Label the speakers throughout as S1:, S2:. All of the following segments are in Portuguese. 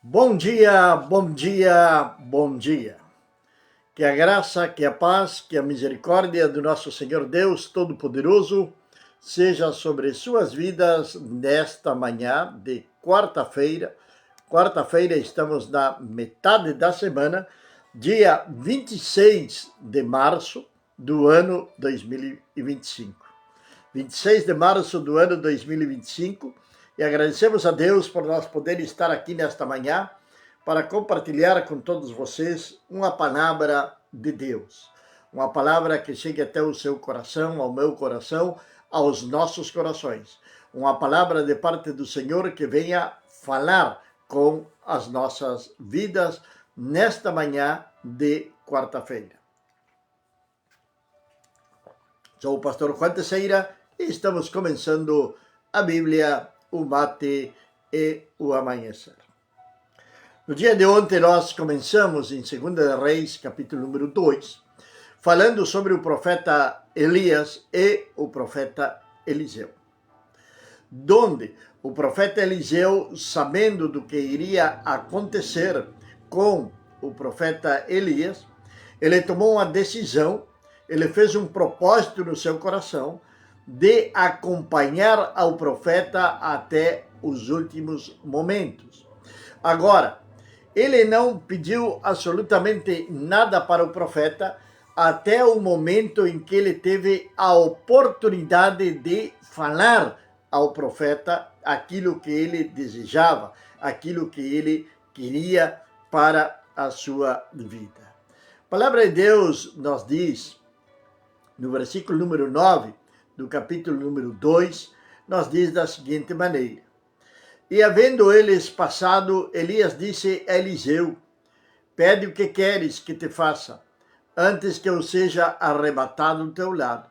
S1: Bom dia, bom dia, bom dia. Que a graça, que a paz, que a misericórdia do nosso Senhor Deus Todo-Poderoso seja sobre suas vidas nesta manhã de quarta-feira. Quarta-feira estamos na metade da semana, dia 26 de março do ano 2025. 26 de março do ano 2025. E agradecemos a Deus por nós poder estar aqui nesta manhã para compartilhar com todos vocês uma palavra de Deus. Uma palavra que chegue até o seu coração, ao meu coração, aos nossos corações. Uma palavra de parte do Senhor que venha falar com as nossas vidas nesta manhã de quarta-feira. Sou o pastor Juan Teixeira e estamos começando a Bíblia, o mate e o amanhecer. No dia de ontem nós começamos em 2 Reis, capítulo número 2, falando sobre o profeta Elias e o profeta Eliseu. Donde o profeta Eliseu, sabendo do que iria acontecer com o profeta Elias, ele tomou uma decisão, ele fez um propósito no seu coração de acompanhar ao profeta até os últimos momentos. Agora, ele não pediu absolutamente nada para o profeta até o momento em que ele teve a oportunidade de falar ao profeta aquilo que ele desejava, aquilo que ele queria para a sua vida. A palavra de Deus nos diz, no versículo número 9, do capítulo número 2, nos diz da seguinte maneira: E havendo eles passado, Elias disse a Eliseu: Pede o que queres que te faça, antes que eu seja arrebatado do teu lado.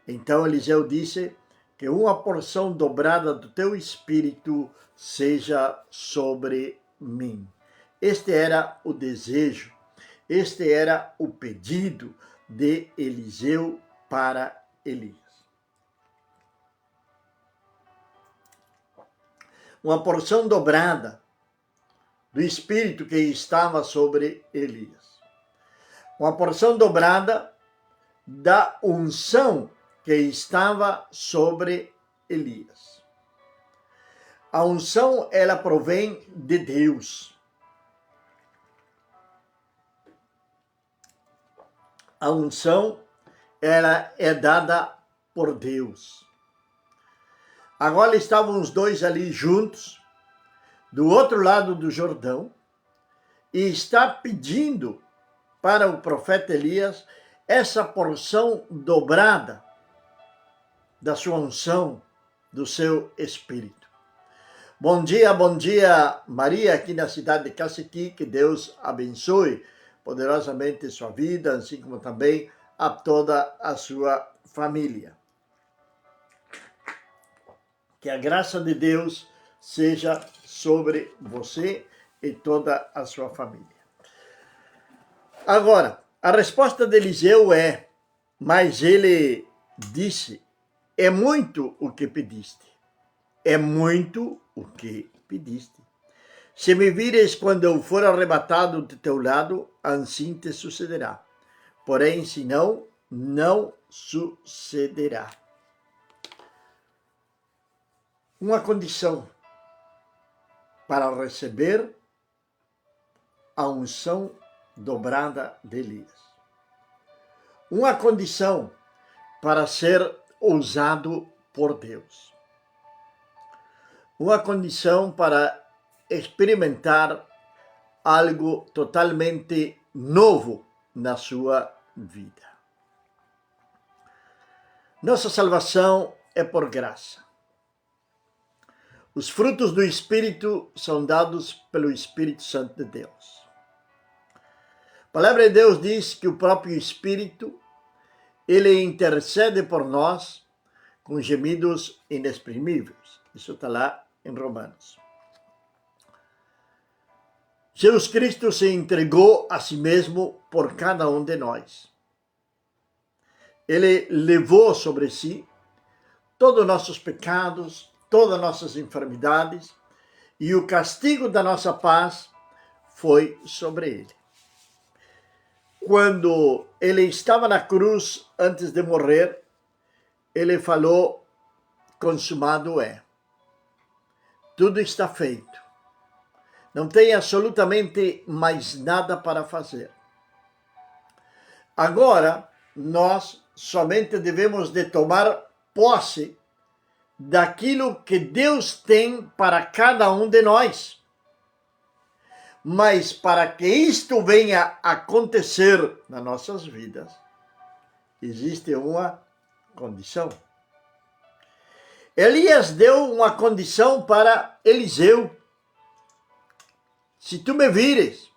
S1: Então Eliseu disse: Que uma porção dobrada do teu espírito seja sobre mim. Este era o desejo, este era o pedido de Eliseu para Elias. Uma porção dobrada do espírito que estava sobre Elias. Uma porção dobrada da unção que estava sobre Elias. A unção, ela provém de Deus. A unção, ela é dada por Deus. Agora estavam os dois ali juntos, do outro lado do Jordão, e está pedindo para o profeta Elias essa porção dobrada da sua unção, do seu espírito. Bom dia, Maria, aqui na cidade de Cacequi, que Deus abençoe poderosamente sua vida, assim como também a toda a sua família. Que a graça de Deus seja sobre você e toda a sua família. Agora, a resposta de Eliseu é: mas ele disse, é muito o que pediste. É muito o que pediste. Se me vires quando eu for arrebatado do teu lado, assim te sucederá. Porém, se não, não sucederá. Uma condição para receber a unção dobrada de Elias. Uma condição para ser usado por Deus. Uma condição para experimentar algo totalmente novo na sua vida. Nossa salvação é por graça. Os frutos do Espírito são dados pelo Espírito Santo de Deus. A palavra de Deus diz que o próprio Espírito, ele intercede por nós com gemidos inexprimíveis. Isso está lá em Romanos. Jesus Cristo se entregou a si mesmo por cada um de nós. Ele levou sobre si todos os nossos pecados, todas as nossas enfermidades, e o castigo da nossa paz foi sobre ele. Quando ele estava na cruz, antes de morrer, ele falou: consumado é. Tudo está feito. Não tem absolutamente mais nada para fazer. Agora, nós somente devemos de tomar posse daquilo que Deus tem para cada um de nós. Mas para que isto venha a acontecer nas nossas vidas, existe uma condição. Elias deu uma condição para Eliseu. Se tu me vires.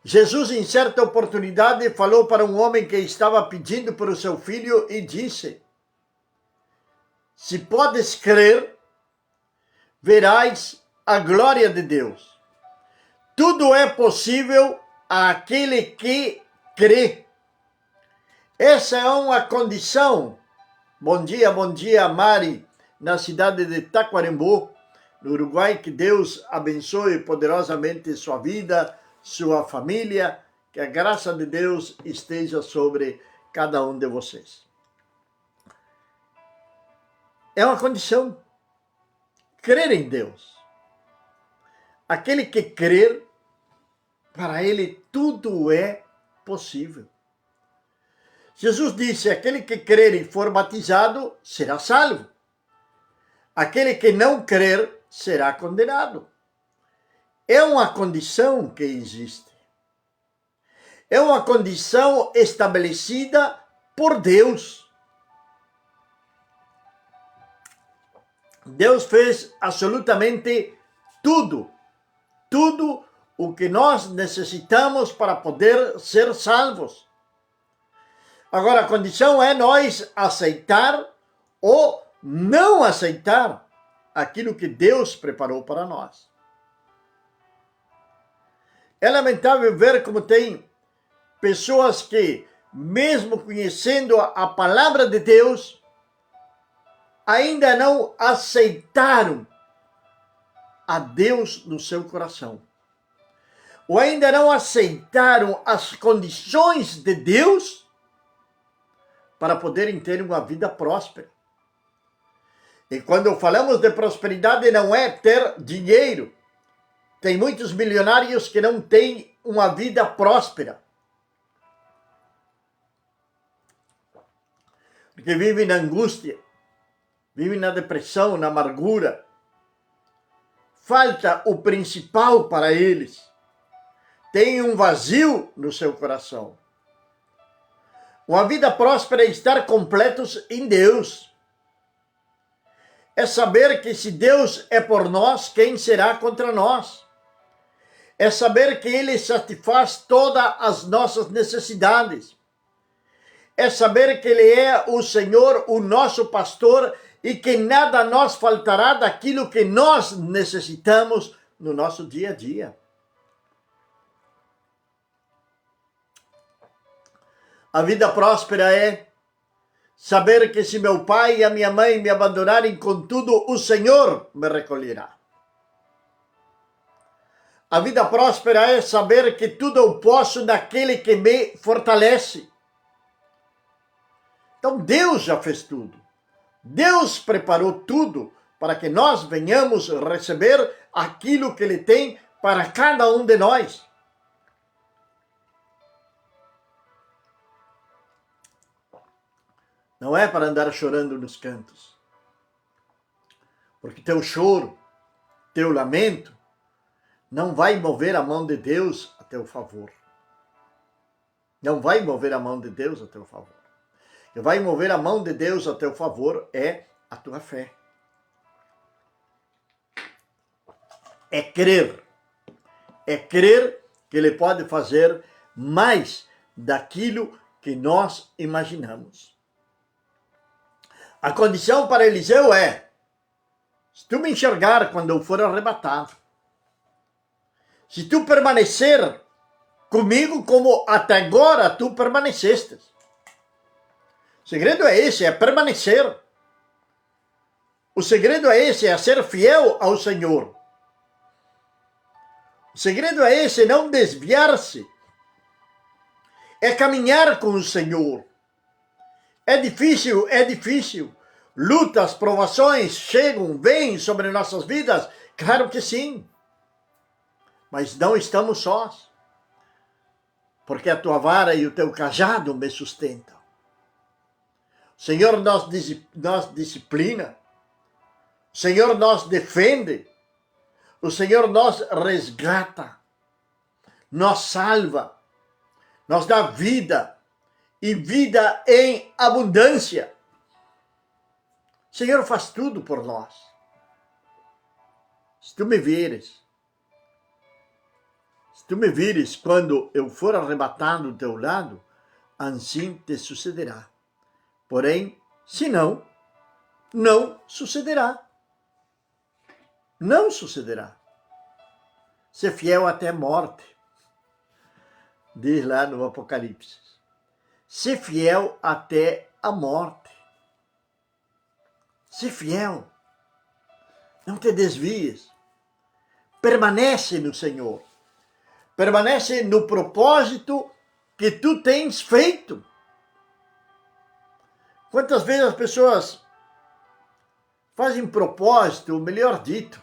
S1: Jesus, em certa oportunidade, falou para um homem que estava pedindo por o seu filho e disse: se podes crer, verás a glória de Deus. Tudo é possível àquele que crê. Essa é uma condição. Bom dia, Mari, na cidade de Taquarembó, no Uruguai. Que Deus abençoe poderosamente sua vida, sua família, que a graça de Deus esteja sobre cada um de vocês. É uma condição. Crer em Deus. Aquele que crer, para ele tudo é possível. Jesus disse: aquele que crer e for batizado será salvo. Aquele que não crer será condenado. É uma condição que existe. É uma condição estabelecida por Deus. Deus fez absolutamente tudo o que nós necessitamos para poder ser salvos. Agora, a condição é nós aceitar ou não aceitar aquilo que Deus preparou para nós. É lamentável ver como tem pessoas que, mesmo conhecendo a palavra de Deus, ainda não aceitaram a Deus no seu coração. Ou ainda não aceitaram as condições de Deus para poderem ter uma vida próspera. E quando falamos de prosperidade, não é ter dinheiro. Tem muitos milionários que não têm uma vida próspera. Porque vivem na angústia, vivem na depressão, na amargura. Falta o principal para eles. Tem um vazio no seu coração. Uma vida próspera é estar completos em Deus. É saber que se Deus é por nós, quem será contra nós? É saber que Ele satisfaz todas as nossas necessidades. É saber que Ele é o Senhor, o nosso pastor, e que nada nos faltará daquilo que nós necessitamos no nosso dia a dia. A vida próspera é saber que se meu pai e a minha mãe me abandonarem, contudo o Senhor me recolherá. A vida próspera é saber que tudo eu posso naquele que me fortalece. Então Deus já fez tudo. Deus preparou tudo para que nós venhamos receber aquilo que Ele tem para cada um de nós. Não é para andar chorando nos cantos. Porque teu choro, teu lamento, não vai mover a mão de Deus a teu favor. Não vai mover a mão de Deus a teu favor. O que vai mover a mão de Deus a teu favor é a tua fé. É crer. É crer que Ele pode fazer mais daquilo que nós imaginamos. A condição para Eliseu é: se tu me enxergar quando eu for arrebatado, se tu permanecer comigo como até agora tu permaneceste. O segredo é esse, é permanecer. O segredo é esse, é ser fiel ao Senhor. O segredo é esse, não desviar-se. É caminhar com o Senhor. É difícil, é difícil. Lutas, provações chegam, vêm sobre nossas vidas. Claro que sim. Mas não estamos sós. Porque a tua vara e o teu cajado me sustentam. O Senhor nos disciplina. O Senhor nos defende. O Senhor nos resgata. Nos salva. Nos dá vida. E vida em abundância. O Senhor faz tudo por nós. Se tu me vires quando eu for arrebatado do teu lado, assim te sucederá. Porém, se não, não sucederá. Não sucederá. Ser fiel até a morte. Diz lá no Apocalipse. Ser fiel até a morte. Ser fiel. Não te desvies. Permanece no Senhor. Permanece no propósito que tu tens feito. Quantas vezes as pessoas fazem propósito, ou melhor dito,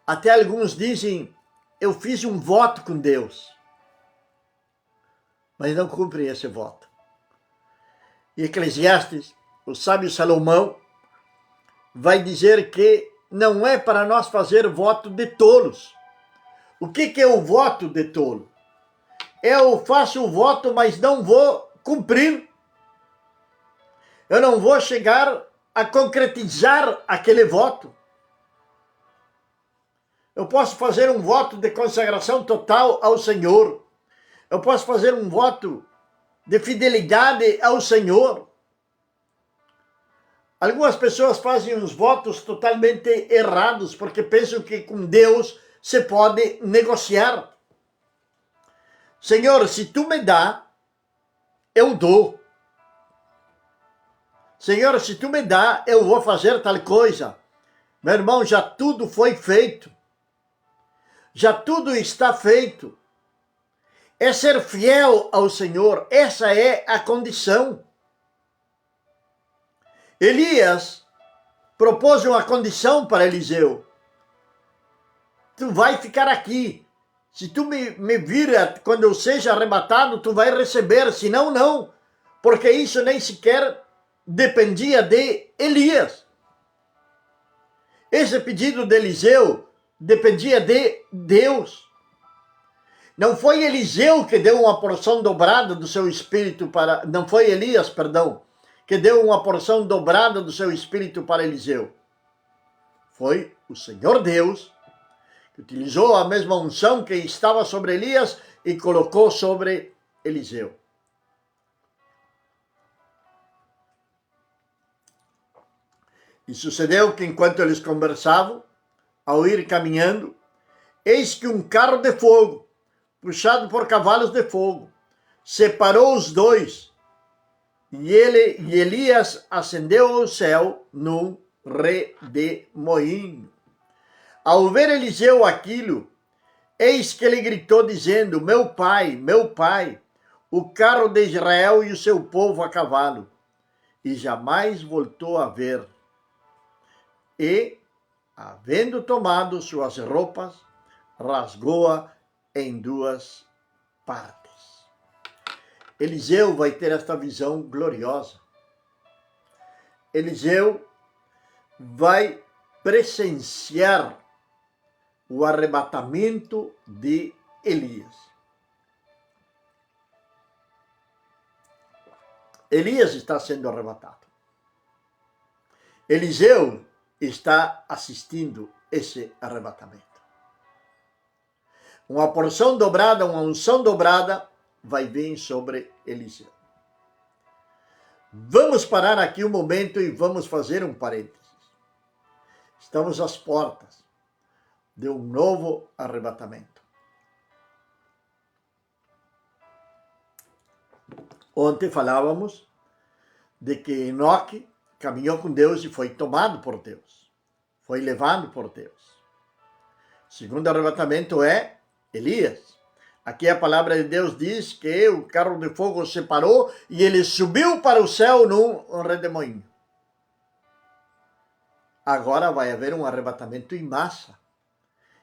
S1: até alguns dizem, eu fiz um voto com Deus, mas não cumprem esse voto. E Eclesiastes, o sábio Salomão, vai dizer que não é para nós fazer voto de tolos. O que é o voto de tolo? Eu faço o voto, mas não vou cumprir. Eu não vou chegar a concretizar aquele voto. Eu posso fazer um voto de consagração total ao Senhor. Eu posso fazer um voto de fidelidade ao Senhor. Algumas pessoas fazem uns votos totalmente errados porque pensam que com Deus se pode negociar. Senhor, se tu me dá, eu dou. Senhor, se tu me dá, eu vou fazer tal coisa. Meu irmão, já tudo foi feito. Já tudo está feito. É ser fiel ao Senhor. Essa é a condição. Elias propôs uma condição para Eliseu. Tu vai ficar aqui. Se tu me vira quando eu seja arrebatado, tu vai receber. Senão, não. Porque isso nem sequer dependia de Elias. Esse pedido de Eliseu dependia de Deus. Não foi Eliseu que deu uma porção dobrada do seu espírito para... Não foi Elias, perdão, que deu uma porção dobrada do seu espírito para Eliseu. Foi o Senhor Deus que utilizou a mesma unção que estava sobre Elias e colocou sobre Eliseu. E sucedeu que enquanto eles conversavam, ao ir caminhando, eis que um carro de fogo, puxado por cavalos de fogo, separou os dois, e Elias ascendeu ao céu num redemoinho. Ao ver Eliseu aquilo, eis que ele gritou dizendo, meu pai, o carro de Israel e o seu povo a cavalo. E jamais voltou a ver. E, havendo tomado suas roupas, rasgou-a em duas partes. Eliseu vai ter esta visão gloriosa. Eliseu vai presenciar o arrebatamento de Elias. Elias está sendo arrebatado. Eliseu está assistindo esse arrebatamento. Uma porção dobrada, uma unção dobrada vai vir sobre Eliseu. Vamos parar aqui um momento e vamos fazer um parênteses. Estamos às portas de um novo arrebatamento. Ontem falávamos de que Enoque caminhou com Deus e foi tomado por Deus. Foi levado por Deus. O segundo arrebatamento é Elias. Aqui a palavra de Deus diz que o carro de fogo se parou e ele subiu para o céu num redemoinho. Agora vai haver um arrebatamento em massa,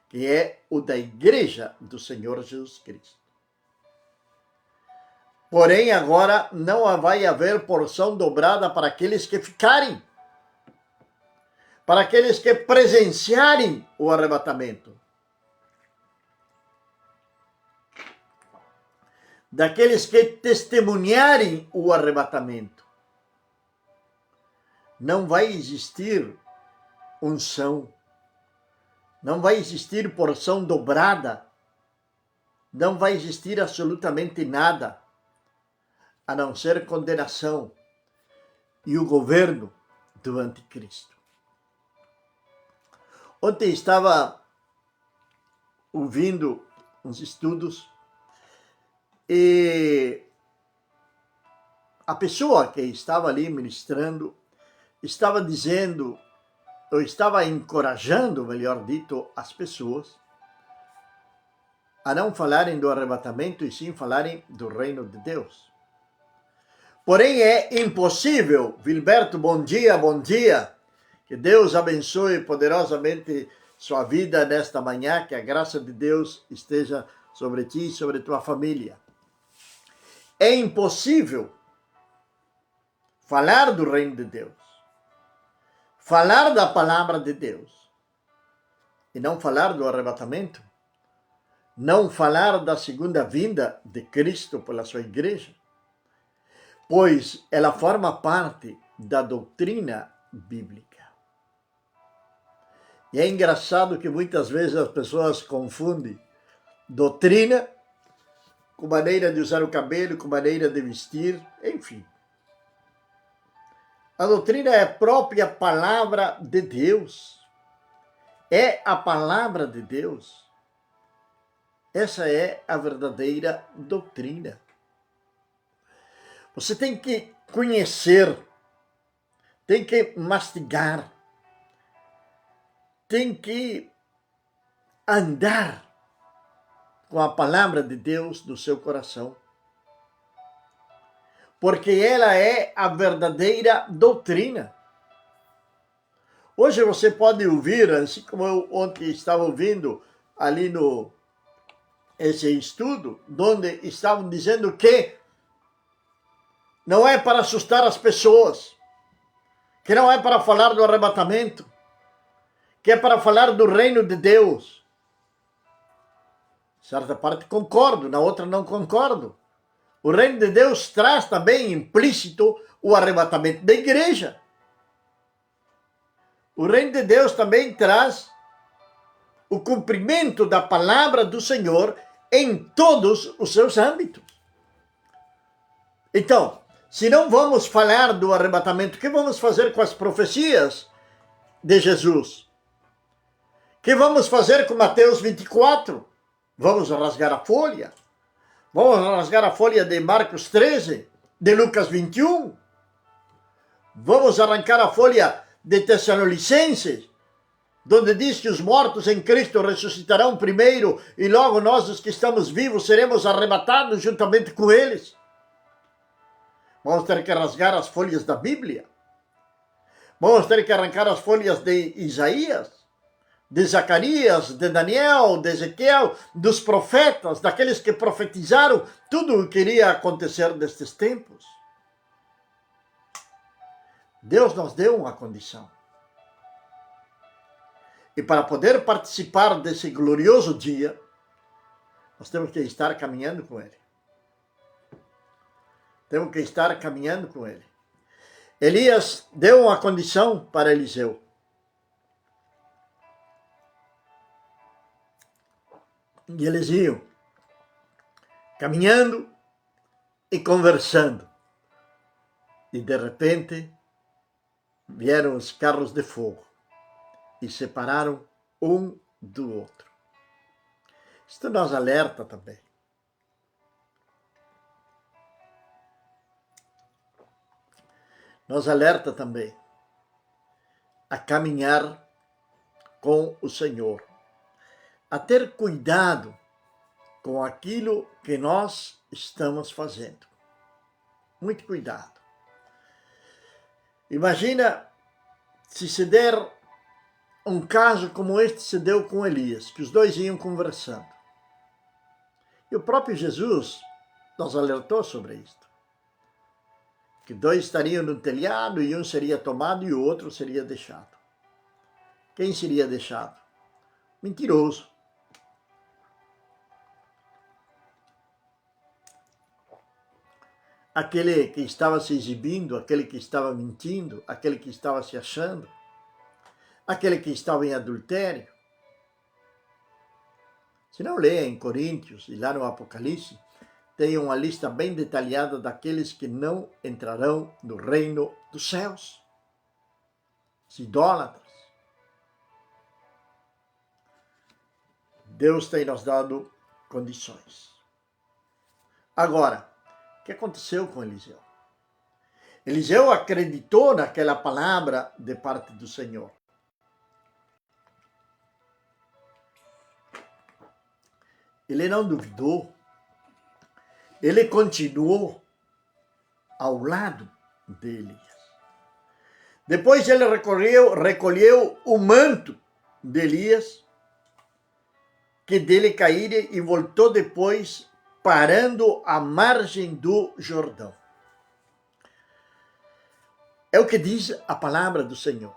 S1: que é o da igreja do Senhor Jesus Cristo. Porém, agora não vai haver porção dobrada para aqueles que ficarem, para aqueles que presenciarem o arrebatamento. Daqueles que testemunharem o arrebatamento. Não vai existir unção, não vai existir porção dobrada, não vai existir absolutamente nada, a não ser condenação e o governo do anticristo. Ontem estava ouvindo uns estudos e a pessoa que estava ali ministrando estava dizendo, ou estava encorajando, melhor dito, as pessoas a não falarem do arrebatamento e sim falarem do reino de Deus. Porém, é impossível. Vilberto, bom dia, bom dia. Que Deus abençoe poderosamente sua vida nesta manhã, que a graça de Deus esteja sobre ti e sobre tua família. É impossível falar do reino de Deus, falar da palavra de Deus e não falar do arrebatamento, não falar da segunda vinda de Cristo pela sua igreja, pois ela forma parte da doutrina bíblica. E é engraçado que muitas vezes as pessoas confundem doutrina com maneira de usar o cabelo, com maneira de vestir, enfim. A doutrina é a própria palavra de Deus. É a palavra de Deus. Essa é a verdadeira doutrina. Você tem que conhecer, tem que mastigar, tem que andar com a palavra de Deus no seu coração. Porque ela é a verdadeira doutrina. Hoje você pode ouvir, assim como eu ontem estava ouvindo ali no esse estudo, onde estavam dizendo que não é para assustar as pessoas, que não é para falar do arrebatamento, que é para falar do reino de Deus. Certa parte concordo, na outra não concordo. O reino de Deus traz também implícito o arrebatamento da igreja. O reino de Deus também traz o cumprimento da palavra do Senhor em todos os seus âmbitos. Então, se não vamos falar do arrebatamento, o que vamos fazer com as profecias de Jesus? O que vamos fazer com Mateus 24? Vamos rasgar a folha? Vamos rasgar a folha de Marcos 13, de Lucas 21? Vamos arrancar a folha de Tessalonicenses, onde diz que os mortos em Cristo ressuscitarão primeiro e logo nós, os que estamos vivos, seremos arrebatados juntamente com eles. Vamos ter que rasgar as folhas da Bíblia. Vamos ter que arrancar as folhas de Isaías, de Zacarias, de Daniel, de Ezequiel, dos profetas, daqueles que profetizaram tudo o que iria acontecer nestes tempos. Deus nos deu uma condição. E para poder participar desse glorioso dia, nós temos que estar caminhando com Ele. Temos que estar caminhando com Ele. Elias deu uma condição para Eliseu. E eles iam caminhando e conversando. E de repente vieram os carros de fogo e separaram um do outro. Isto nos alerta também. Nos alerta também a caminhar com o Senhor, a ter cuidado com aquilo que nós estamos fazendo. Muito cuidado. Imagina se se der um caso como este se deu com Elias, que os dois iam conversando. E o próprio Jesus nos alertou sobre isto. Que dois estariam no telhado e um seria tomado e o outro seria deixado. Quem seria deixado? Mentiroso. Aquele que estava se exibindo, aquele que estava mentindo, aquele que estava se achando, aquele que estava em adultério. Se não lê em Coríntios e lá no Apocalipse, tem uma lista bem detalhada daqueles que não entrarão no reino dos céus. Os idólatras. Deus tem nos dado condições. Agora, o que aconteceu com Eliseu? Eliseu acreditou naquela palavra de parte do Senhor. Ele não duvidou. Ele continuou ao lado de Elias. Depois ele recolheu o manto de Elias, que dele caíra, e voltou depois, parando à margem do Jordão. É o que diz a palavra do Senhor.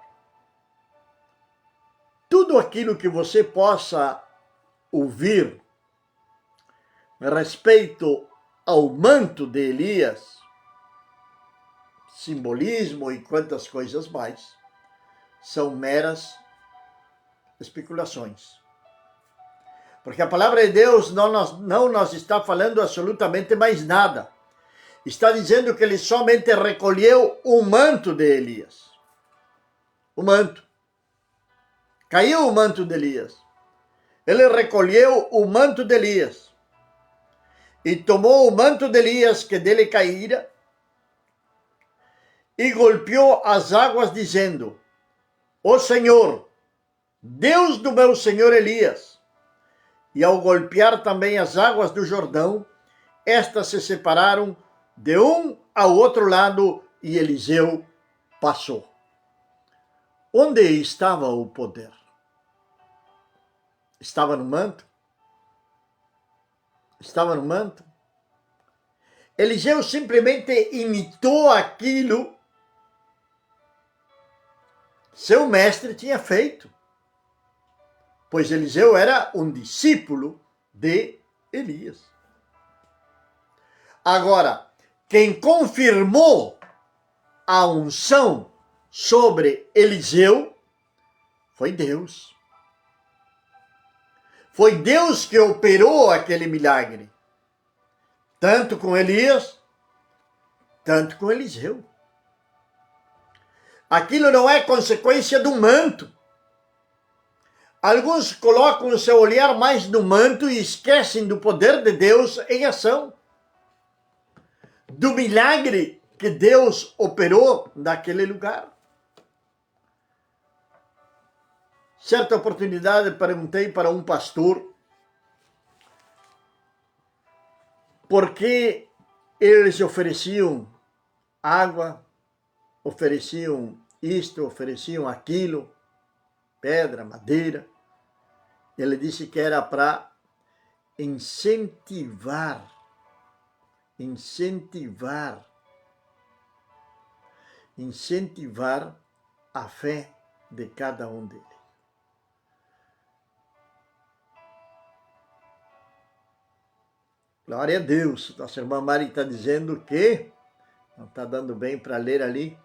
S1: Tudo aquilo que você possa ouvir a respeito ao manto de Elias, simbolismo e quantas coisas mais, são meras especulações. Porque a palavra de Deus não nos está falando absolutamente mais nada. Está dizendo que ele somente recolheu o manto de Elias. O manto. Caiu o manto de Elias. Ele recolheu o manto de Elias. E tomou o manto de Elias que dele caíra e golpeou as águas, dizendo: Ó Senhor, Deus do meu senhor Elias. E ao golpear também as águas do Jordão, estas se separaram de um ao outro lado e Eliseu passou. Onde estava o poder? Estava no manto? Estava no manto? Eliseu simplesmente imitou aquilo seu mestre tinha feito, pois Eliseu era um discípulo de Elias. Agora, quem confirmou a unção sobre Eliseu foi Deus. Foi Deus que operou aquele milagre, tanto com Elias, tanto com Eliseu. Aquilo não é consequência do manto. Alguns colocam o seu olhar mais no manto e esquecem do poder de Deus em ação, do milagre que Deus operou naquele lugar. Certa oportunidade perguntei para um pastor por que eles ofereciam água, ofereciam isto, ofereciam aquilo, pedra, madeira. Ele disse que era para incentivar a fé de cada um deles. Glória a Deus. Nossa irmã Mari está dizendo que, não está dando bem para ler ali,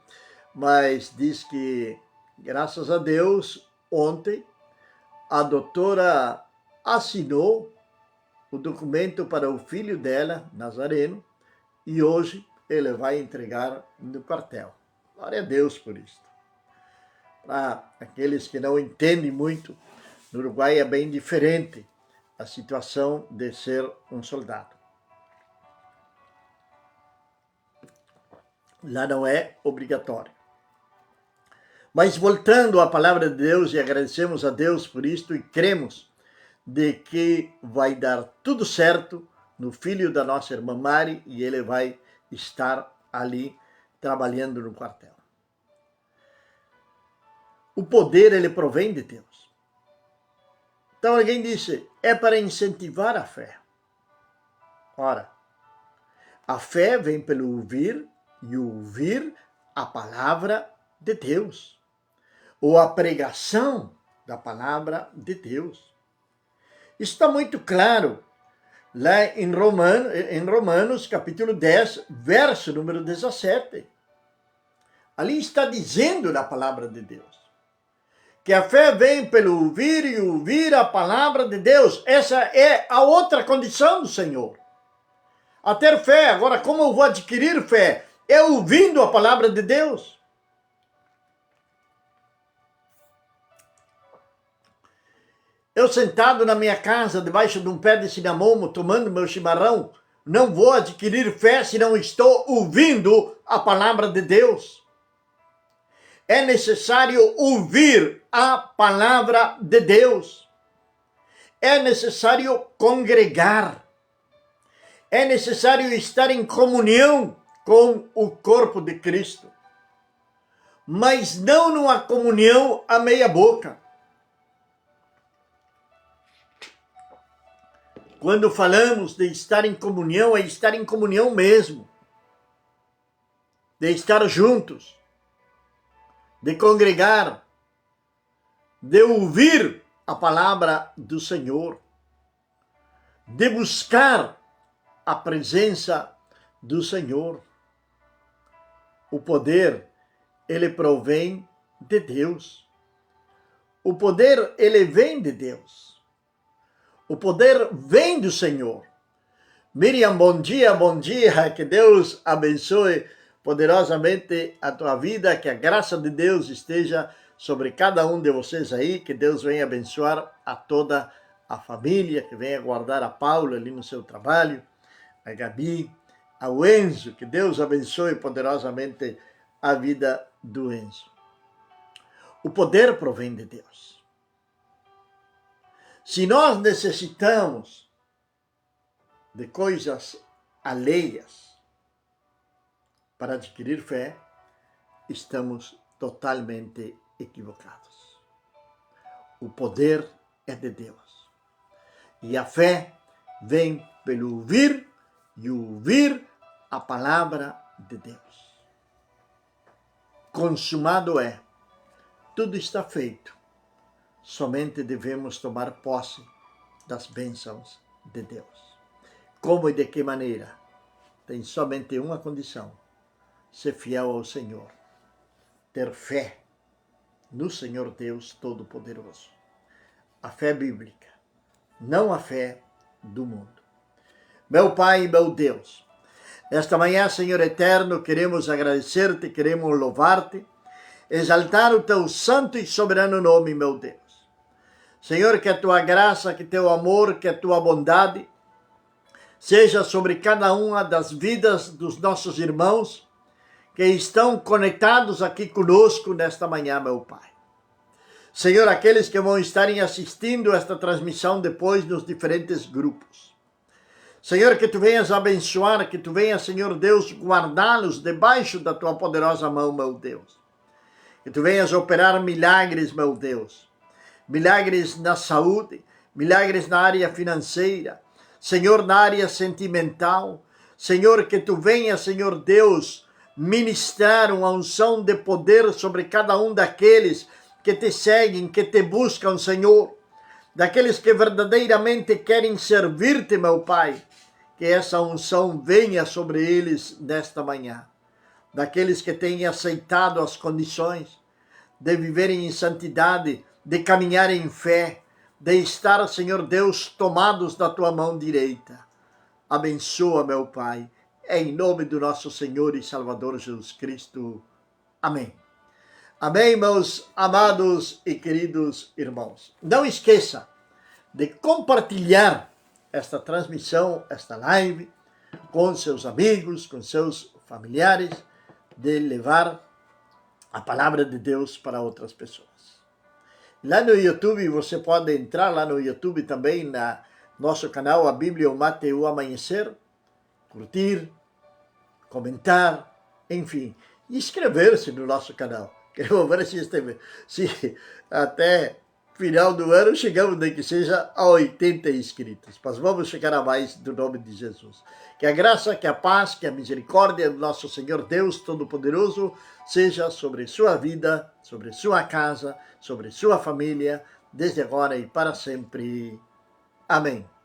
S1: mas diz que, graças a Deus, ontem a doutora assinou o documento para o filho dela, Nazareno, e hoje ele vai entregar no quartel. Glória a Deus por isso. Para aqueles que não entendem muito, no Uruguai é bem diferente a situação de ser um soldado. Lá não é obrigatório. Mas voltando à palavra de Deus, e agradecemos a Deus por isto e cremos de que vai dar tudo certo no filho da nossa irmã Mari e ele vai estar ali trabalhando no quartel. O poder, ele provém de Deus. Então alguém disse, é para incentivar a fé. Ora, a fé vem pelo ouvir e ouvir a palavra de Deus, ou a pregação da palavra de Deus. Isso está muito claro lá em Romanos capítulo 10, verso número 17. Ali está dizendo na palavra de Deus que a fé vem pelo ouvir e ouvir a palavra de Deus. Essa é a outra condição do Senhor. A ter fé. Agora, como eu vou adquirir fé? É ouvindo a palavra de Deus. Eu sentado na minha casa, debaixo de um pé de cinamomo, tomando meu chimarrão, não vou adquirir fé se não estou ouvindo a palavra de Deus. É necessário ouvir a palavra de Deus. É necessário congregar. É necessário estar em comunhão com o corpo de Cristo. Mas não numa comunhão à meia boca. Quando falamos de estar em comunhão, é estar em comunhão mesmo. De estar juntos. De congregar. De ouvir a palavra do Senhor. De buscar a presença do Senhor. O poder, ele provém de Deus. O poder, ele vem de Deus. O poder vem do Senhor. Miriam, bom dia, que Deus abençoe poderosamente a tua vida, que a graça de Deus esteja sobre cada um de vocês aí, que Deus venha abençoar a toda a família, que venha guardar a Paula ali no seu trabalho, a Gabi, ao Enzo, que Deus abençoe poderosamente a vida do Enzo. O poder provém de Deus. Se nós necessitamos de coisas alheias para adquirir fé, estamos totalmente equivocados. O poder é de Deus. E a fé vem pelo ouvir e ouvir a palavra de Deus. Consumado é. Tudo está feito. Somente devemos tomar posse das bênçãos de Deus. Como e de que maneira? Tem somente uma condição: ser fiel ao Senhor, ter fé no Senhor Deus Todo-Poderoso. A fé bíblica, não a fé do mundo. Meu Pai e meu Deus, nesta manhã, Senhor eterno, queremos agradecer-te, queremos louvar-te, exaltar o teu santo e soberano nome, meu Deus. Senhor, que a tua graça, que teu amor, que a tua bondade seja sobre cada uma das vidas dos nossos irmãos que estão conectados aqui conosco nesta manhã, meu Pai. Senhor, aqueles que vão estarem assistindo esta transmissão depois nos diferentes grupos. Senhor, que tu venhas abençoar, que tu venhas, Senhor Deus, guardá-los debaixo da tua poderosa mão, meu Deus. Que tu venhas operar milagres, meu Deus. Milagres na saúde, milagres na área financeira, Senhor, na área sentimental. Senhor, que tu venhas, Senhor Deus, ministrar uma unção de poder sobre cada um daqueles que te seguem, que te buscam, Senhor. Daqueles que verdadeiramente querem servir-te, meu Pai. Que essa unção venha sobre eles nesta manhã. Daqueles que têm aceitado as condições de viverem em santidade, de caminhar em fé, de estar, Senhor Deus, tomados da tua mão direita. Abençoa, meu Pai, em nome do nosso Senhor e Salvador Jesus Cristo. Amém. Amém, meus amados e queridos irmãos. Não esqueça de compartilhar esta transmissão, esta live, com seus amigos, com seus familiares, de levar a palavra de Deus para outras pessoas. Lá no YouTube, você pode entrar lá no YouTube também, na nosso canal, a Bíblia, o Mate e o Amanhecer, curtir, comentar, enfim, e inscrever-se no nosso canal. Queremos ver se até final do ano chegamos, nem que seja, a 80 inscritos. Mas vamos chegar a mais, do nome de Jesus. Que a graça, que a paz, que a misericórdia do nosso Senhor Deus Todo-Poderoso seja sobre sua vida, sobre sua casa, sobre sua família, desde agora e para sempre. Amém.